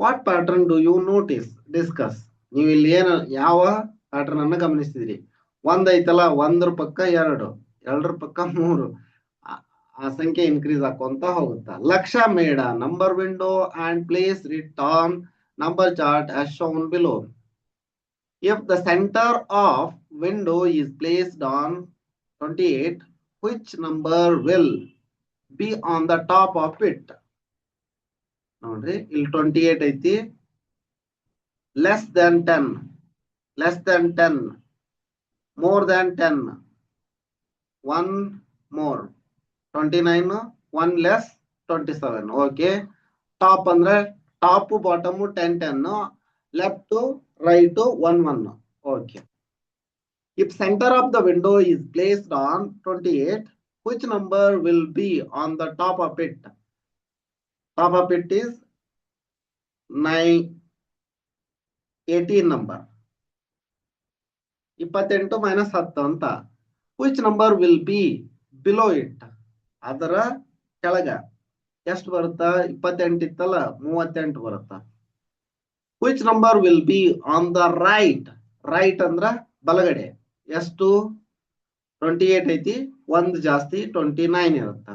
What pattern do you notice? Discuss. ನೀವು ಇಲ್ಲಿ ಯಾವ ಪ್ಯಾಟರ್ನ್ ಅನ್ನ ಗಮನಿಸ್ತಿದ್ರಿ? 1 ಐತಲ್ಲ, 1ರ ಪಕ್ಕ 2, 2ರ ಪಕ್ಕ 3, ಆ ಸಂಖ್ಯೆ ಇನ್ಕ್ರೀಸ್ ಆಕೊಂತ ಹೋಗುತ್ತಾ. ಲಕ್ಷ್ಯ ಮೇಡ number window and place it on number chart as shown below. If the center of window is placed on 28, which number will be on the top of it? ನೋಡ್ರಿ, ಇಲ್ಲಿ 28 ಐತಿ, less than 10, less than 10, more than 10, 1 more, 29, 1 less, 27. Okay, top ಅಂದ್ರೆ top bottom 10 10, left right 1 1. Okay, if center of the window is placed on 28, which number will be on the top of it? Top of it is 18 number. 28 minus 10 ಅಂತ. Which number will be below it? ಅದರ ಕೆಳಗ ಎಷ್ಟು ಬರುತ್ತಾ? 28 ಇತ್ತಲ್ಲ, 38 ಬರುತ್ತಾ. Which number will be on the right? Right ಅಂದ್ರ ಬಲಗಡೆ. ಎಷ್ಟು? 28 ಐತಿ, 1 ಜಾಸ್ತಿ, 29 ಇರುತ್ತ.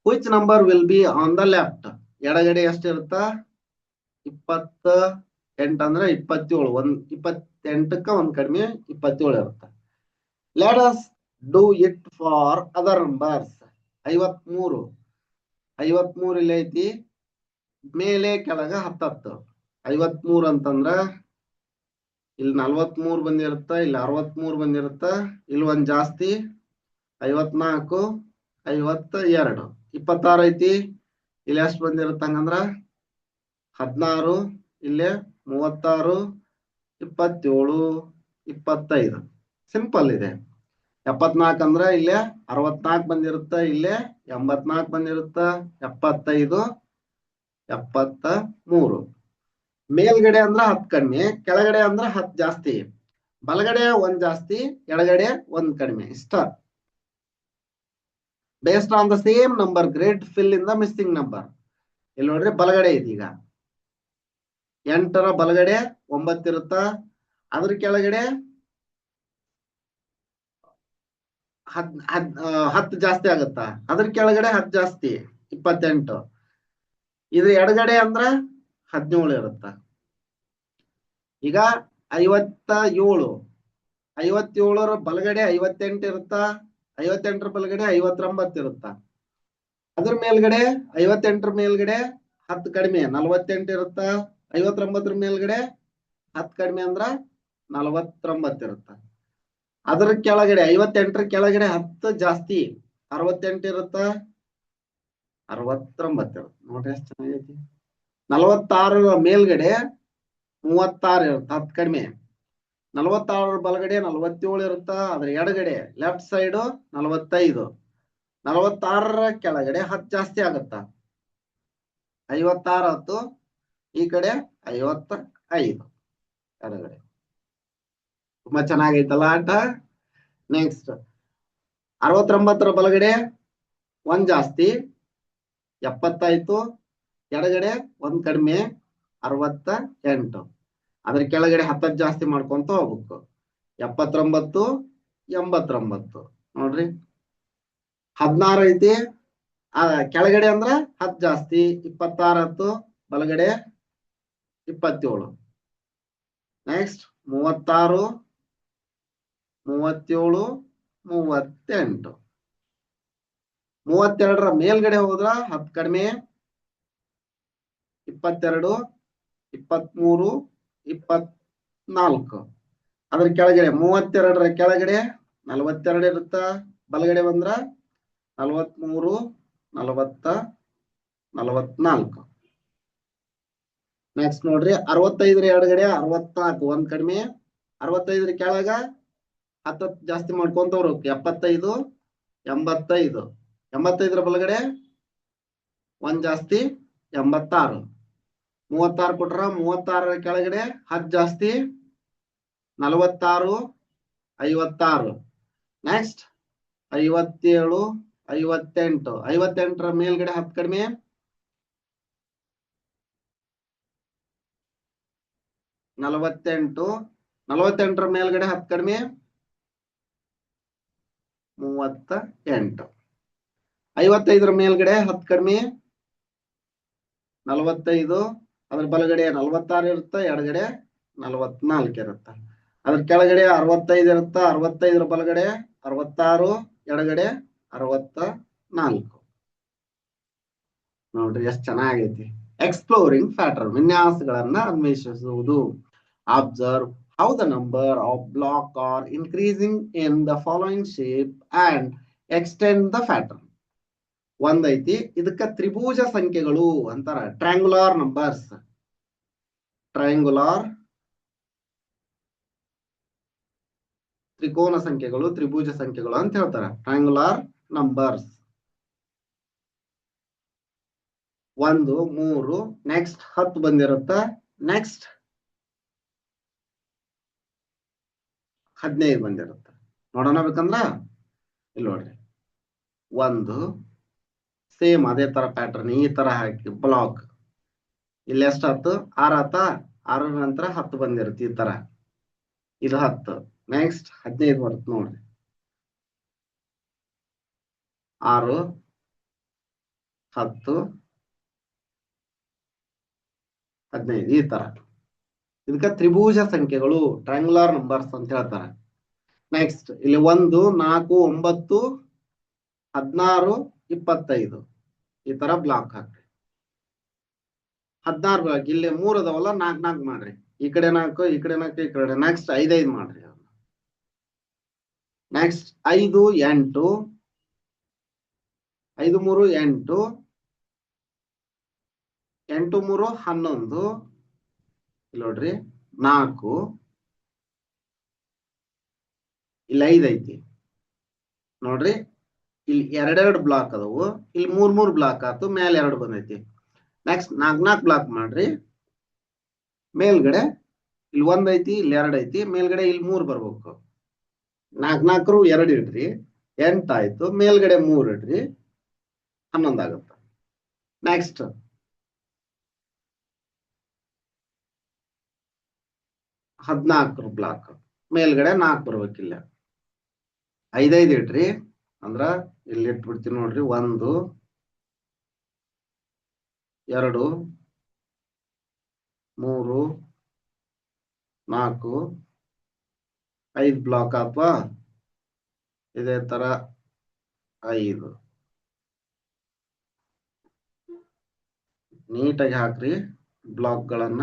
Which number will be on the left? ಎಡಗಡೆ ಎಷ್ಟು ಇರುತ್ತಾ? 28 ಅಂದ್ರೆ 27, 28ಕ್ಕ 1 ಕಡಿಮೆ, 27 ಇರುತ್ತ. Let us do it for other numbers. 53, 53 ಇಲ್ಲಿ ಐತಿ, ಮೇಲೆ ಕೆಳಗ 10. 53 ಅಂತಂದ್ರ ಇಲ್ಲಿ 43 ಬಂದಿರುತ್ತ, ಇಲ್ಲಿ 63 ಬಂದಿರುತ್ತ, ಇಲ್ಲಿ 1 ಜಾಸ್ತಿ, 54, 52. 26 ಐತಿ, ಇಲ್ಲಿ ಎಷ್ಟು ಬಂದಿರುತ್ತ ಹಂಗಂದ್ರ 16, ಇಲ್ಲೇ 36, 27, 25. ಸಿಂಪಲ್ ಇದೆ. 74 ಅಂದ್ರ ಇಲ್ಲೇ 64 ಬಂದಿರುತ್ತ, ಇಲ್ಲೇ 84 ಬಂದಿರುತ್ತ, 75, 73. ಮೇಲ್ಗಡೆ ಅಂದ್ರ 10 ಕಡಿಮೆ, ಕೆಳಗಡೆ ಅಂದ್ರ 10 ಜಾಸ್ತಿ, ಬಲಗಡೆ 1 ಜಾಸ್ತಿ, ಎಡಗಡೆ 1 ಕಡಿಮೆ. ಇಷ್ಟ. Based on the same number grid fill in the missing number. ಇಲ್ಲಿ ನೋಡ್ರಿ ಬಲಗಡೆ ಐತಿ. ಈಗ 8ರ ಬಲಗಡೆ 9 ಇರುತ್ತ. ಅದ್ರ ಕೆಳಗಡೆ 10 ಜಾಸ್ತಿ ಆಗುತ್ತ. ಅದ್ರ ಕೆಳಗಡೆ 10 ಜಾಸ್ತಿ 28. ಇದ್ರ ಎಡಗಡೆ ಅಂದ್ರ 17 ಇರುತ್ತ. ಈಗ 57. 57ರ ಬಲಗಡೆ 58 ಇರುತ್ತ. 58ರ ಬಲಗಡೆ 59 ಇರುತ್ತ. ಅದ್ರ ಮೇಲ್ಗಡೆ 58ರ ಮೇಲ್ಗಡೆ 10 ಕಡಿಮೆ 48 ಇರುತ್ತ. 59ರ ಮೇಲ್ಗಡೆ 10 ಕಡಿಮೆ ಅಂದ್ರ 49 ಇರುತ್ತ. ಅದ್ರ ಕೆಳಗಡೆ 58ರ ಕೆಳಗಡೆ 10 ಜಾಸ್ತಿ 68 ಇರುತ್ತ. 69 ಇರುತ್ತೆ. ನೋಡ್ರಿ ಎಷ್ಟು ಚೆನ್ನಾಗೈತಿ. 46ರ ಮೇಲ್ಗಡೆ 36 ಇರುತ್ತೆ, 10 ಕಡಿಮೆ. 46ರ ಬಲಗಡೆ 47 ಇರುತ್ತ. ಅದ್ರ ಎಡಗಡೆ ಲೆಫ್ಟ್ ಸೈಡ್ 45. 46ರ ಕೆಳಗಡೆ 10 ಜಾಸ್ತಿ ಆಗುತ್ತ. 56 ಆಯ್ತು. ಈ ಕಡೆ 55 ಎಡಗಡೆ. ತುಂಬಾ ಚೆನ್ನಾಗೈತಲ್ಲ ಆಟ. ನೆಕ್ಸ್ಟ್ 69ರ ಬಲಗಡೆ 1 ಜಾಸ್ತಿ 70 ಆಯ್ತು. ಎಡಗಡೆ 1 ಕಡಿಮೆ 68. ಅದ್ರ ಕೆಳಗಡೆ 10 ಜಾಸ್ತಿ ಮಾಡ್ಕೊಂತ ಹೋಗ್ಬೇಕು. 79 89 ನೋಡ್ರಿ. 16 ಐತಿ. ಕೆಳಗಡೆ ಅಂದ್ರ 10 ಜಾಸ್ತಿ 26 ಆಯ್ತು. ಬಲಗಡೆ 27. ನೆಕ್ಸ್ಟ್ 36 37 38. 32ರ ಮೇಲ್ಗಡೆ ಹೋದ್ರ 10 ಕಡಿಮೆ 22 23 24. ಅದ್ರ ಕೆಳಗಡೆ 32ರ ಕೆಳಗಡೆ 42 ಇರುತ್ತ. ಬಲಗಡೆ ಬಂದ್ರ 43 40 44. ನೆಕ್ಸ್ಟ್ ನೋಡ್ರಿ 65ರ ಎಡಗಡೆ 64 1 ಕಡಿಮೆ. 65ರ ಕೆಳಗ 10 ಜಾಸ್ತಿ ಮಾಡ್ಕೊಂತ ಹೋಗ್ಬೇಕು. 75 85. 85ರ ಬಲಗಡೆ 1 ಜಾಸ್ತಿ 86. 36 ಕೊಟ್ರ 36ರ ಕೆಳಗಡೆ 10 ಜಾಸ್ತಿ 46 56. ನೆಕ್ಸ್ಟ್ 57 58. 58ರ ಮೇಲ್ಗಡೆ 10 ಕಡಿಮೆ 48. 48ರ ಮೇಲ್ಗಡೆ 10 ಕಡಿಮೆ 38. 55ರ ಮೇಲ್ಗಡೆ 10 ಕಡಿಮೆ 45. ಅದ್ರ ಬಲಗಡೆ 46 ಇರುತ್ತ. ಎಡಗಡೆ 44 ಇರುತ್ತ. ಅದ್ರ ಕೆಳಗಡೆ 65 ಇರುತ್ತ. 65ರ ಬಲಗಡೆ 66. ಎಡಗಡೆ 64. ನೋಡ್ರಿ ಎಷ್ಟು ಚೆನ್ನಾಗೈತಿ. ಎಕ್ಸ್ಪ್ಲೋರಿಂಗ್ ಪ್ಯಾಟರ್ನ್ ವಿನ್ಯಾಸಗಳನ್ನ ಅನ್ವೇಷಿಸುವುದು. Observe how the number of block are increasing in the following shape and extend the pattern. ಒಂದೈತಿ. ಇದಕ್ಕ ತ್ರಿಭುಜ ಸಂಖ್ಯೆಗಳು ಅಂತಾರ. ಟ್ರಯಾಂಗುಲಾರ್ ನಂಬರ್ಸ್. ಟ್ರಯಾಂಗುಲಾರ್ ತ್ರಿಕೋನ ಸಂಖ್ಯೆಗಳು ತ್ರಿಭುಜ ಸಂಖ್ಯೆಗಳು ಅಂತ ಹೇಳ್ತಾರ. ಟ್ರಯಾಂಗುಲಾರ್ ನಂಬರ್ಸ್ 1 3. ನೆಕ್ಸ್ಟ್ 10 ಬಂದಿರುತ್ತ. ನೆಕ್ಸ್ಟ್ 15 ಬಂದಿರುತ್ತೆ. ನೋಡೋಣ ಬೇಕಂದ್ರ ಇಲ್ಲಿ ನೋಡ್ರಿ. 1 ಸೇಮ್ ಅದೇ ತರ ಪ್ಯಾಟರ್ನ್ ಈ ತರ ಹಾಕಿ ಬ್ಲಾಕ್. ಇಲ್ಲಿ ಎಷ್ಟಾಯ್ತು 6 ಆತ. 6 ನಂತರ 10 ಬಂದಿರುತ್ತೆ ಈ ತರ. ಇದು 10. ನೆಕ್ಸ್ಟ್ 15 ಬರುತ್ತೆ ನೋಡ್ರಿ. 6 10 15 ಈ ತರ. ಇದಕ್ಕ ತ್ರಿಭುಜ ಸಂಖ್ಯೆಗಳು ಟ್ರಯಾಂಗುಲಾರ್ ನಂಬರ್ಸ್ ಅಂತ ಹೇಳ್ತಾರೆ. ನೆಕ್ಸ್ಟ್ ಇಲ್ಲಿ 1 4 9 16 25 ಈ ತರ ಬ್ಲಾಕ್ ಹಾಕ್ರಿ. 16 ಬ್ಲಾಕ್. ಇಲ್ಲಿ 3 ಅದಾವಲ್ಲ 4 4 ಮಾಡ್ರಿ. ಈ ಕಡೆ 4 ಈ ಕಡೆ 4 ಈ ಕಡೆ. ನೆಕ್ಸ್ಟ್ 5 5 ಮಾಡ್ರಿ. ನೆಕ್ಸ್ಟ್ 5 8 5 3 8 8 3 11. ಇಲ್ಲಿ ನೋಡ್ರಿ 4. ಇಲ್ಲಿ 5 ಐತಿ ನೋಡ್ರಿ. ಇಲ್ಲಿ 2 2 ಬ್ಲಾಕ್ ಅದಾವು. ಇಲ್ಲಿ 3 3 ಬ್ಲಾಕ್ ಆಯ್ತು. ಮೇಲೆ 2 ಬಂದೈತಿ. ನೆಕ್ಸ್ಟ್ 4 4 ಬ್ಲಾಕ್ ಮಾಡ್ರಿ. ಮೇಲ್ಗಡೆ ಇಲ್ಲಿ 1 ಐತಿ. ಇಲ್ಲಿ 2 ಐತಿ. ಮೇಲ್ಗಡೆ ಇಲ್ಲಿ 3 ಬರ್ಬೇಕು. 4 4 2 ಇಡ್ರಿ 8 ಆಯ್ತು. ಮೇಲ್ಗಡೆ 3 ಇಡ್ರಿ 11 ಆಗುತ್ತೆ. ನೆಕ್ಸ್ಟ್ 14 ಬ್ಲಾಕ್ ಮೇಲ್ಗಡೆ 4 ಬರ್ಬೇಕಿಲ್ಲ 5 ಇಟ್ರಿ ಅಂದ್ರ ಇಲ್ಲಿ ಇಟ್ಬಿಡ್ತೀನಿ ನೋಡ್ರಿ 1 2 3 4 5 ಬ್ಲಾಕ್ ಅಥವಾ ಇದೇ ತರ 5 ನೀಟಾಗಿ ಹಾಕ್ರಿ ಬ್ಲಾಕ್ ಗಳನ್ನ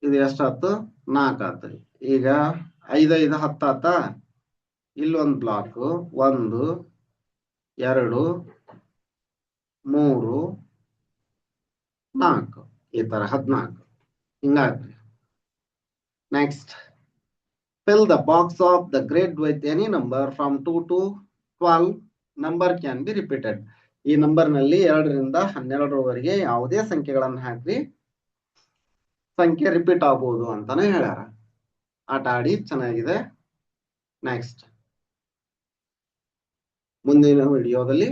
ಇದು ಎಷ್ಟಾಯ್ತು 4 ಆತ್ರಿ ಈಗ 5 5 10 ಆತ ಇಲ್ಲೊಂದು ಬ್ಲಾಕ್ 1 2 3 4 ಈ ತರ 14 ಹಿಂಗಾಗ್ರಿ next fill the box of the grid with any number from 2 to 12 number can be repeated ಈ ನಂಬರ್ ನಲ್ಲಿ 2 ರಿಂದ 12 ರವರೆಗೆ ಯಾವುದೇ ಸಂಖ್ಯೆಗಳನ್ನು ಹಾಕ್ರಿ ಸಂಖ್ಯೆ ರಿಪೀಟ್ ಆಗಬಹುದು ಅಂತಾನೆ ಹೇಳ್ಯಾರ ಆಟ ಆಡಿ ಚೆನ್ನಾಗಿದೆ ನೆಕ್ಸ್ಟ್ ಮುಂದಿನ ವಿಡಿಯೋದಲ್ಲಿ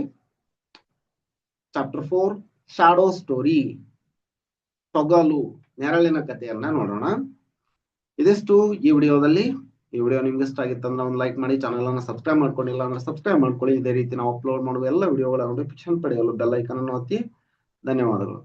ಚಾಪ್ಟರ್ 4 ಶಾಡೋ ಸ್ಟೋರಿ ತೊಗಲು ನೆರಳಿನ ಕಥೆಯನ್ನ ನೋಡೋಣ ಇದಿಷ್ಟು ಈ ವಿಡಿಯೋದಲ್ಲಿ ಈ ವಿಡಿಯೋ ನಿಮ್ಗೆ ಇಷ್ಟ ಆಗಿತ್ತಂದ್ರೆ ಒಂದು ಲೈಕ್ ಮಾಡಿ ಚಾನಲ್ ಅನ್ನು ಸಬ್ಸ್ಕ್ರೈಬ್ ಮಾಡ್ಕೊಂಡಿಲ್ಲ ಅಂದ್ರೆ ಸಬ್ಸ್ಕ್ರೈಬ್ ಮಾಡ್ಕೊಳ್ಳಿ ಇದೇ ರೀತಿ ನಾವು ಅಪ್ಲೋಡ್ ಮಾಡುವ ಎಲ್ಲ ವಿಡಿಯೋಗಳ ನೋಟಿಫಿಕೇಶನ್ ಪಡೆಯಲು ಬೆಲ್ ಐಕಾನ್ ಅನ್ನು ಒತ್ತಿ ಧನ್ಯವಾದಗಳು